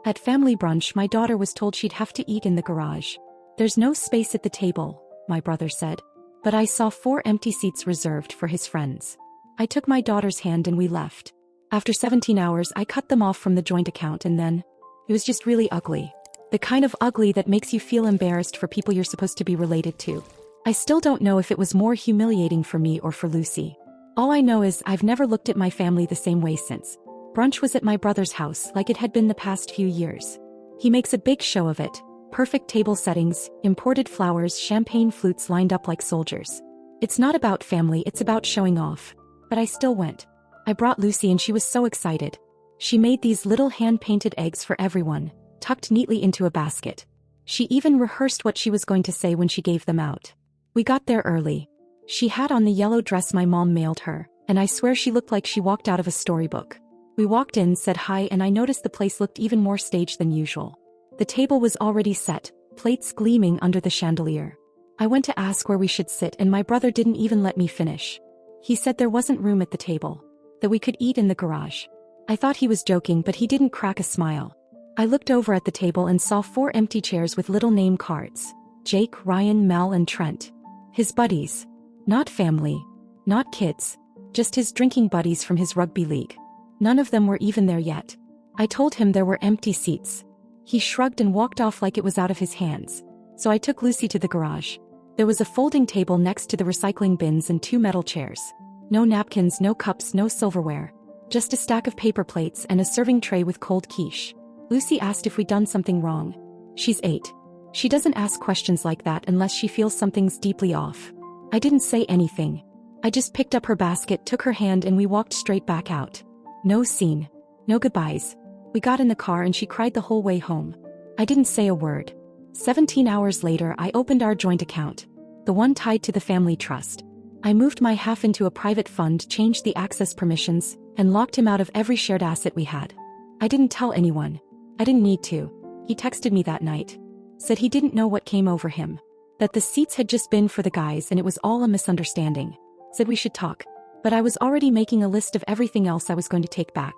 At family brunch, my daughter was told she'd have to eat in the garage. There's no space at the table, my brother said. But I saw 4 empty seats reserved for his friends. I took my daughter's hand and we left. After 17 hours, I cut them off from the joint account and then... It was just really ugly. The kind of ugly that makes you feel embarrassed for people you're supposed to be related to. I still don't know if it was more humiliating for me or for Lucy. All I know is I've never looked at my family the same way since. Brunch was at my brother's house like it had been the past few years. He makes a big show of it. Perfect table settings, imported flowers, champagne flutes lined up like soldiers. It's not about family, it's about showing off. But I still went. I brought Lucy and she was so excited. She made these little hand-painted eggs for everyone, tucked neatly into a basket. She even rehearsed what she was going to say when she gave them out. We got there early. She had on the yellow dress my mom mailed her, and I swear she looked like she walked out of a storybook. We walked in, said hi, and I noticed the place looked even more staged than usual. The table was already set, plates gleaming under the chandelier. I went to ask where we should sit and my brother didn't even let me finish. He said there wasn't room at the table, that we could eat in the garage. I thought he was joking, but he didn't crack a smile. I looked over at the table and saw 4 empty chairs with little name cards. Jake, Ryan, Mel, and Trent. His buddies. Not family. Not kids. Just his drinking buddies from his rugby league. None of them were even there yet. I told him there were empty seats. He shrugged and walked off like it was out of his hands. So I took Lucy to the garage. There was a folding table next to the recycling bins and 2 metal chairs. No napkins, no cups, no silverware. Just a stack of paper plates and a serving tray with cold quiche. Lucy asked if we'd done something wrong. She's 8. She doesn't ask questions like that unless she feels something's deeply off. I didn't say anything. I just picked up her basket, took her hand, and we walked straight back out. No scene. No goodbyes. We got in the car and she cried the whole way home. I didn't say a word. 17 hours later, I opened our joint account. The one tied to the family trust. I moved my half into a private fund, changed the access permissions, and locked him out of every shared asset we had. I didn't tell anyone. I didn't need to. He texted me that night. Said he didn't know what came over him. That the seats had just been for the guys and it was all a misunderstanding. Said we should talk. But I was already making a list of everything else I was going to take back.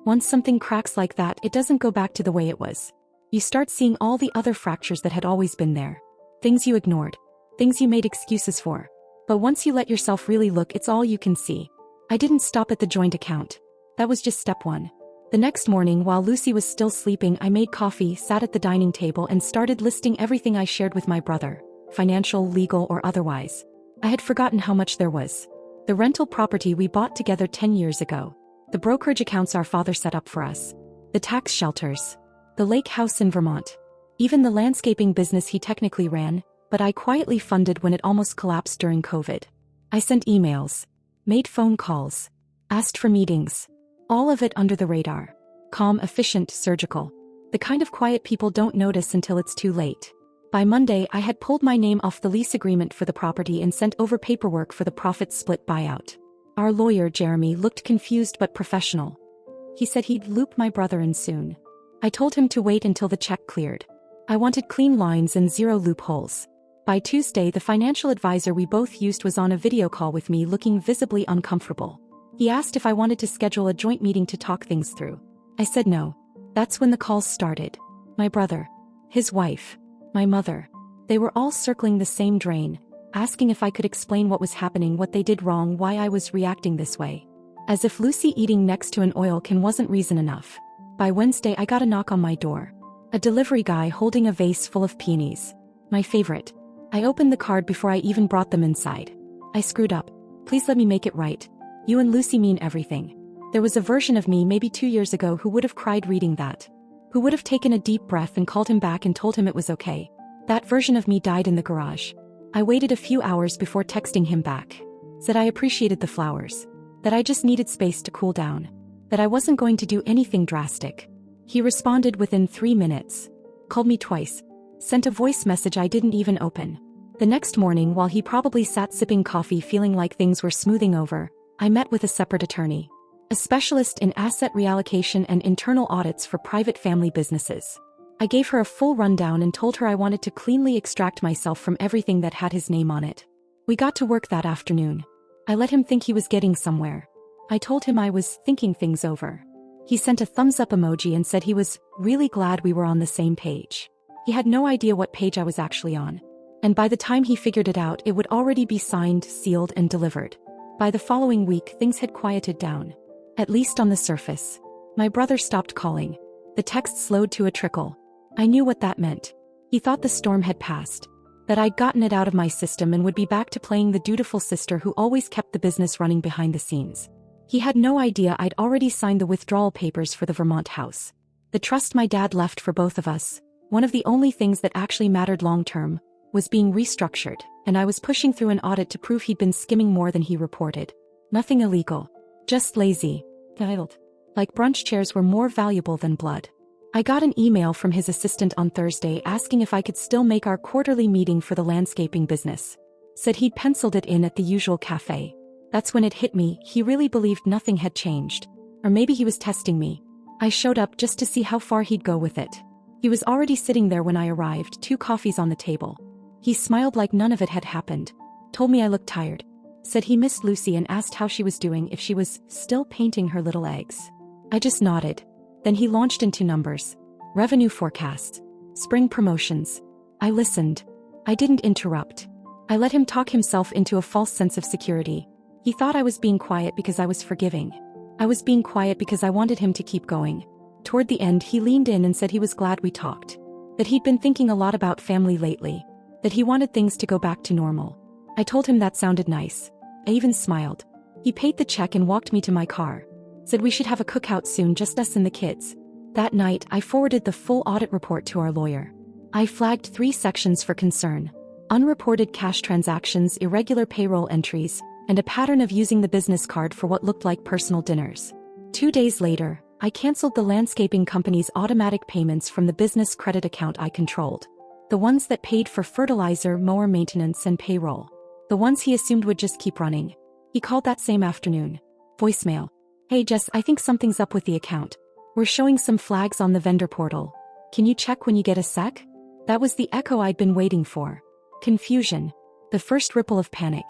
Once something cracks like that, it doesn't go back to the way it was. You start seeing all the other fractures that had always been there. Things you ignored. Things you made excuses for. But once you let yourself really look, it's all you can see. I didn't stop at the joint account. That was just step 1. The next morning, while Lucy was still sleeping, I made coffee, sat at the dining table, and started listing everything I shared with my brother, financial, legal, or otherwise. I had forgotten how much there was. The rental property we bought together 10 years ago. The brokerage accounts our father set up for us. The tax shelters. The lake house in Vermont. Even the landscaping business he technically ran, but I quietly funded when it almost collapsed during COVID. I sent emails. Made phone calls. Asked for meetings. All of it under the radar. Calm, efficient, surgical. The kind of quiet people don't notice until it's too late. By Monday, I had pulled my name off the lease agreement for the property and sent over paperwork for the profit split buyout. Our lawyer, Jeremy, looked confused but professional. He said he'd loop my brother in soon. I told him to wait until the check cleared. I wanted clean lines and 0 loopholes. By Tuesday, the financial advisor we both used was on a video call with me, looking visibly uncomfortable. He asked if I wanted to schedule a joint meeting to talk things through. I said no. That's when the calls started. My brother. His wife. My mother. They were all circling the same drain, asking if I could explain what was happening, what they did wrong, why I was reacting this way. As if Lucy eating next to an oil can wasn't reason enough. By Wednesday, I got a knock on my door. A delivery guy holding a vase full of peonies. My favorite. I opened the card before I even brought them inside. I screwed up. Please let me make it right. You and Lucy mean everything. There was a version of me maybe 2 years ago who would have cried reading that. Who would have taken a deep breath and called him back and told him it was okay. That version of me died in the garage. I waited a few hours before texting him back. Said I appreciated the flowers. That I just needed space to cool down. That I wasn't going to do anything drastic. He responded within 3 minutes. Called me twice. Sent a voice message I didn't even open. The next morning, while he probably sat sipping coffee feeling like things were smoothing over, I met with a separate attorney. A specialist in asset reallocation and internal audits for private family businesses. I gave her a full rundown and told her I wanted to cleanly extract myself from everything that had his name on it. We got to work that afternoon. I let him think he was getting somewhere. I told him I was thinking things over. He sent a thumbs up emoji and said he was really glad we were on the same page. He had no idea what page I was actually on. And by the time he figured it out, it would already be signed, sealed, and delivered. By the following week, things had quieted down. At least on the surface. My brother stopped calling. The texts slowed to a trickle. I knew what that meant. He thought the storm had passed. That I'd gotten it out of my system and would be back to playing the dutiful sister who always kept the business running behind the scenes. He had no idea I'd already signed the withdrawal papers for the Vermont house. The trust my dad left for both of us, one of the only things that actually mattered long-term, was being restructured, and I was pushing through an audit to prove he'd been skimming more than he reported. Nothing illegal. Just lazy. Idled. Like brunch chairs were more valuable than blood. I got an email from his assistant on Thursday asking if I could still make our quarterly meeting for the landscaping business. Said he'd penciled it in at the usual cafe. That's when it hit me, he really believed nothing had changed. Or maybe he was testing me. I showed up just to see how far he'd go with it. He was already sitting there when I arrived, 2 coffees on the table. He smiled like none of it had happened. Told me I looked tired. Said he missed Lucy and asked how she was doing, if she was still painting her little eggs. I just nodded. Then he launched into numbers. Revenue forecasts. Spring promotions. I listened. I didn't interrupt. I let him talk himself into a false sense of security. He thought I was being quiet because I was forgiving. I was being quiet because I wanted him to keep going. Toward the end, he leaned in and said he was glad we talked. That he'd been thinking a lot about family lately. That he wanted things to go back to normal. I told him that sounded nice. I even smiled. He paid the check and walked me to my car. Said we should have a cookout soon, just us and the kids. That night, I forwarded the full audit report to our lawyer. I flagged 3 sections for concern: unreported cash transactions, irregular payroll entries, and a pattern of using the business card for what looked like personal dinners. 2 days later, I canceled the landscaping company's automatic payments from the business credit account I controlled. The ones that paid for fertilizer, mower maintenance, and payroll. The ones he assumed would just keep running. He called that same afternoon. Voicemail. Hey Jess, I think something's up with the account. We're showing some flags on the vendor portal. Can you check when you get a sec? That was the echo I'd been waiting for. Confusion. The first ripple of panic.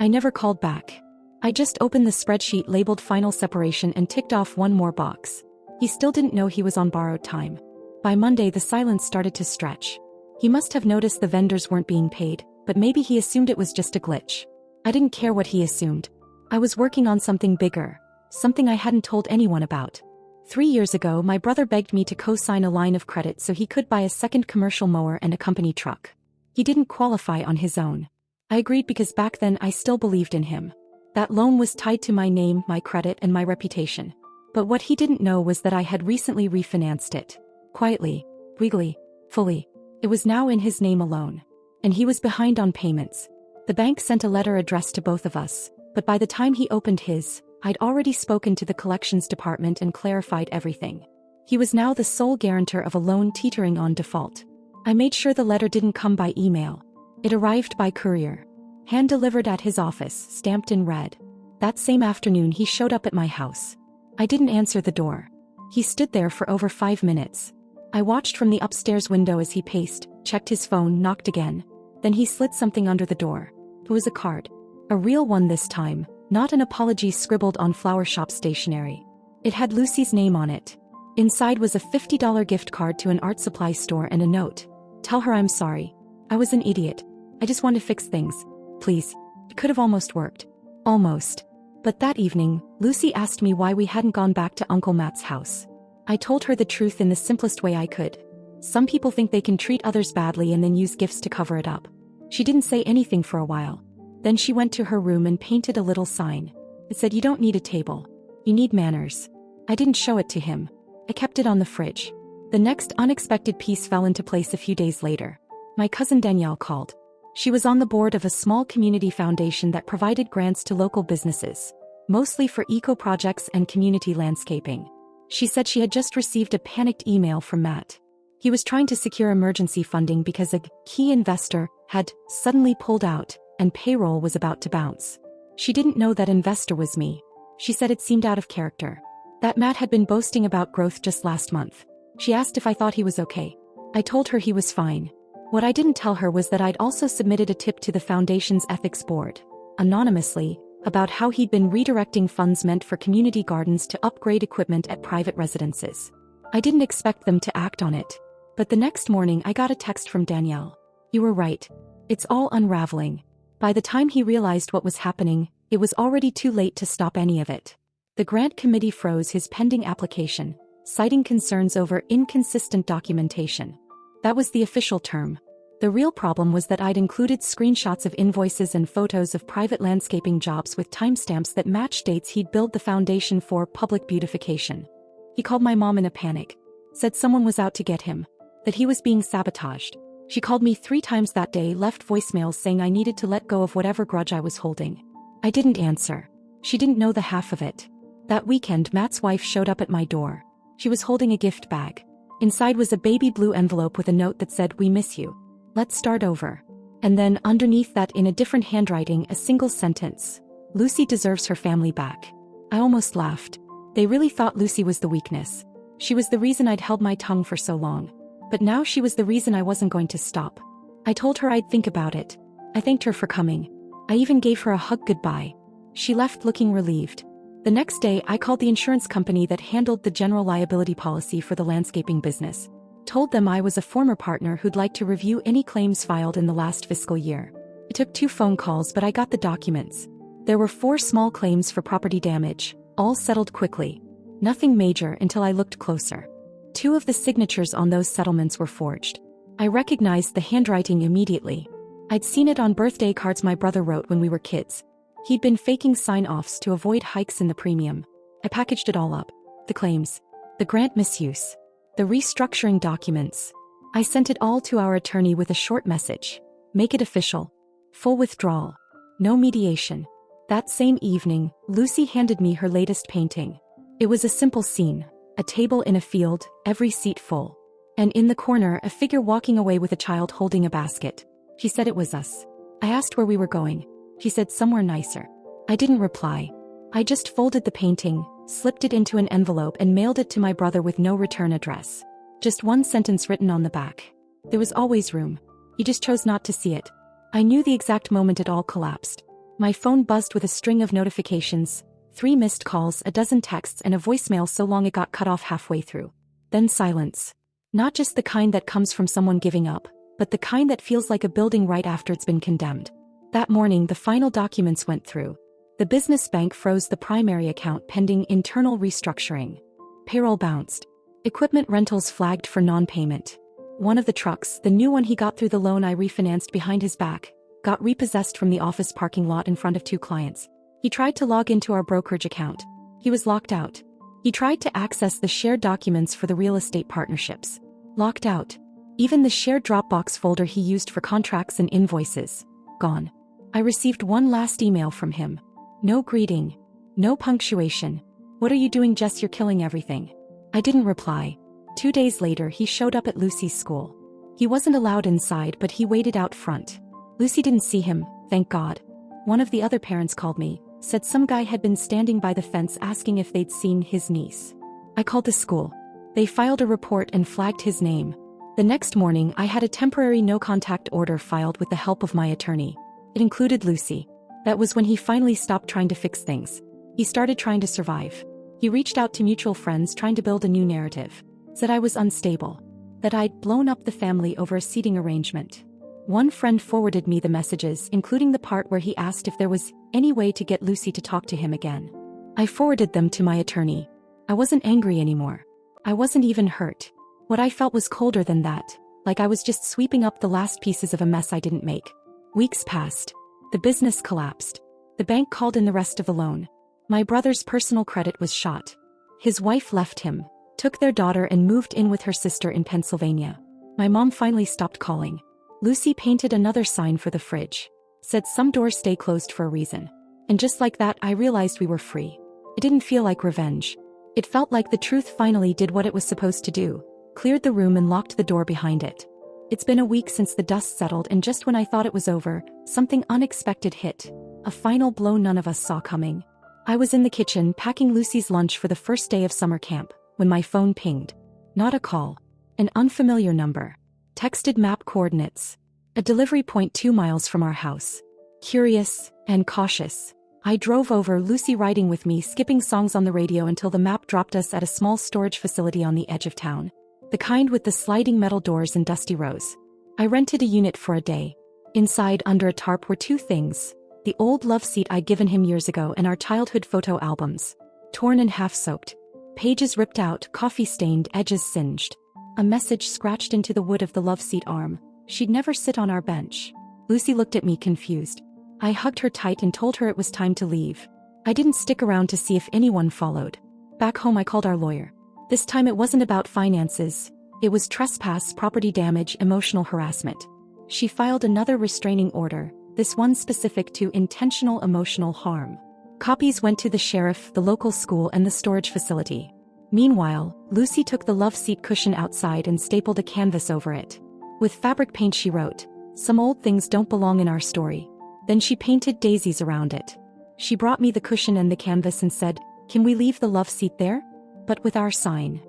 I never called back. I just opened the spreadsheet labeled final separation and ticked off one more box. He still didn't know he was on borrowed time. By Monday, the silence started to stretch. He must have noticed the vendors weren't being paid, but maybe he assumed it was just a glitch. I didn't care what he assumed. I was working on something bigger. Something I hadn't told anyone about. 3 years ago, my brother begged me to co-sign a line of credit so he could buy a second commercial mower and a company truck. He didn't qualify on his own. I agreed because back then I still believed in him. That loan was tied to my name, my credit, and my reputation. But what he didn't know was that I had recently refinanced it. Quietly, legally, fully. It was now in his name alone. And he was behind on payments. The bank sent a letter addressed to both of us, but by the time he opened his, I'd already spoken to the collections department and clarified everything. He was now the sole guarantor of a loan teetering on default. I made sure the letter didn't come by email. It arrived by courier. Hand-delivered at his office, stamped in red. That same afternoon he showed up at my house. I didn't answer the door. He stood there for over 5 minutes. I watched from the upstairs window as he paced, checked his phone, knocked again. Then he slid something under the door. It was a card. A real one this time. Not an apology scribbled on flower shop stationery. It had Lucy's name on it. Inside was a $50 gift card to an art supply store and a note. Tell her I'm sorry. I was an idiot. I just want to fix things. Please. It could have almost worked. Almost. But that evening, Lucy asked me why we hadn't gone back to Uncle Matt's house. I told her the truth in the simplest way I could. Some people think they can treat others badly and then use gifts to cover it up. She didn't say anything for a while. Then she went to her room and painted a little sign. It said, "You don't need a table. You need manners." I didn't show it to him. I kept it on the fridge. The next unexpected piece fell into place a few days later. My cousin Danielle called. She was on the board of a small community foundation that provided grants to local businesses, mostly for eco-projects and community landscaping. She said she had just received a panicked email from Matt. He was trying to secure emergency funding because a key investor had suddenly pulled out, and payroll was about to bounce. She didn't know that investor was me. She said it seemed out of character. That Matt had been boasting about growth just last month. She asked if I thought he was okay. I told her he was fine. What I didn't tell her was that I'd also submitted a tip to the foundation's ethics board. Anonymously, about how he'd been redirecting funds meant for community gardens to upgrade equipment at private residences. I didn't expect them to act on it. But the next morning I got a text from Danielle. "You were right. It's all unraveling." By the time he realized what was happening, it was already too late to stop any of it. The grant committee froze his pending application, citing concerns over inconsistent documentation. That was the official term. The real problem was that I'd included screenshots of invoices and photos of private landscaping jobs with timestamps that matched dates he'd billed the foundation for public beautification. He called my mom in a panic, said someone was out to get him, that he was being sabotaged. She called me 3 times that day, left voicemails saying I needed to let go of whatever grudge I was holding. I didn't answer. She didn't know the half of it. That weekend, Matt's wife showed up at my door. She was holding a gift bag. Inside was a baby blue envelope with a note that said, "We miss you. Let's start over." And then, underneath that in a different handwriting, a single sentence. "Lucy deserves her family back." I almost laughed. They really thought Lucy was the weakness. She was the reason I'd held my tongue for so long. But now she was the reason I wasn't going to stop. I told her I'd think about it. I thanked her for coming. I even gave her a hug goodbye. She left looking relieved. The next day I called the insurance company that handled the general liability policy for the landscaping business. Told them I was a former partner who'd like to review any claims filed in the last fiscal year. It took 2 phone calls, but I got the documents. There were 4 small claims for property damage, all settled quickly. Nothing major until I looked closer. 2 of the signatures on those settlements were forged. I recognized the handwriting immediately. I'd seen it on birthday cards my brother wrote when we were kids. He'd been faking sign-offs to avoid hikes in the premium. I packaged it all up. The claims, the grant misuse, the restructuring documents. I sent it all to our attorney with a short message. "Make it official. Full withdrawal. No mediation." That same evening, Lucy handed me her latest painting. It was a simple scene. A table in a field, every seat full. And in the corner, a figure walking away with a child holding a basket. She said it was us. I asked where we were going. She said somewhere nicer. I didn't reply. I just folded the painting, slipped it into an envelope and mailed it to my brother with no return address. Just one sentence written on the back. There was always room. He just chose not to see it. I knew the exact moment it all collapsed. My phone buzzed with a string of notifications. 3 missed calls, a dozen texts, and a voicemail so long it got cut off halfway through. Then silence. Not just the kind that comes from someone giving up, but the kind that feels like a building right after it's been condemned. That morning, the final documents went through. The business bank froze the primary account pending internal restructuring. Payroll bounced. Equipment rentals flagged for non-payment. One of the trucks, the new one he got through the loan I refinanced behind his back, got repossessed from the office parking lot in front of 2 clients. He tried to log into our brokerage account. He was locked out. He tried to access the shared documents for the real estate partnerships. Locked out. Even the shared Dropbox folder he used for contracts and invoices. Gone. I received one last email from him. No greeting. No punctuation. "What are you doing, Jess? You're killing everything." I didn't reply. 2 days later, he showed up at Lucy's school. He wasn't allowed inside, but he waited out front. Lucy didn't see him, thank God. One of the other parents called me, said some guy had been standing by the fence asking if they'd seen his niece. I called the school. They filed a report and flagged his name. The next morning, I had a temporary no-contact order filed with the help of my attorney. It included Lucy. That was when he finally stopped trying to fix things. He started trying to survive. He reached out to mutual friends trying to build a new narrative. Said I was unstable. That I'd blown up the family over a seating arrangement. One friend forwarded me the messages, including the part where he asked if there was any way to get Lucy to talk to him again. I forwarded them to my attorney. I wasn't angry anymore. I wasn't even hurt. What I felt was colder than that, like I was just sweeping up the last pieces of a mess I didn't make. Weeks passed. The business collapsed. The bank called in the rest of the loan. My brother's personal credit was shot. His wife left him, took their daughter and moved in with her sister in Pennsylvania. My mom finally stopped calling. Lucy painted another sign for the fridge. Said some doors stay closed for a reason. And just like that, I realized we were free. It didn't feel like revenge. It felt like the truth finally did what it was supposed to do. Cleared the room and locked the door behind it. It's been a week since the dust settled, and just when I thought it was over, something unexpected hit. A final blow none of us saw coming. I was in the kitchen packing Lucy's lunch for the first day of summer camp, when my phone pinged. Not a call. An unfamiliar number. Texted map coordinates. A delivery point 2 miles from our house. Curious and cautious. I drove over, Lucy riding with me, skipping songs on the radio until the map dropped us at a small storage facility on the edge of town. The kind with the sliding metal doors and dusty rows. I rented a unit for a day. Inside, under a tarp, were two things: the old love seat I'd given him years ago and our childhood photo albums. Torn and half-soaked. Pages ripped out, coffee-stained, edges singed. A message scratched into the wood of the love seat arm. She'd never sit on our bench. Lucy looked at me confused. I hugged her tight and told her it was time to leave. I didn't stick around to see if anyone followed. Back home I called our lawyer. This time it wasn't about finances. It was trespass, property damage, emotional harassment. She filed another restraining order, this one specific to intentional emotional harm. Copies went to the sheriff, the local school, and the storage facility. Meanwhile, Lucy took the love seat cushion outside and stapled a canvas over it. With fabric paint she wrote, "Some old things don't belong in our story." Then she painted daisies around it. She brought me the cushion and the canvas and said, "Can we leave the love seat there? But with our sign."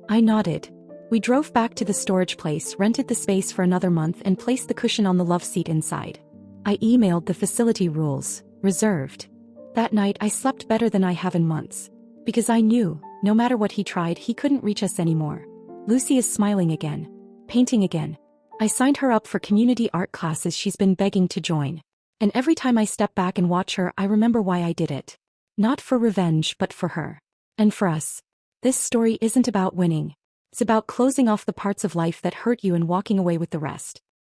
I nodded. We drove back to the storage place, rented the space for another month, and placed the cushion on the love seat inside. I emailed the facility rules, reserved. That night I slept better than I have in months. Because I knew, no matter what he tried, he couldn't reach us anymore. Lucy is smiling again. Painting again. I signed her up for community art classes she's been begging to join. And every time I step back and watch her, I remember why I did it. Not for revenge, but for her. And for us. This story isn't about winning. It's about closing off the parts of life that hurt you and walking away with the rest.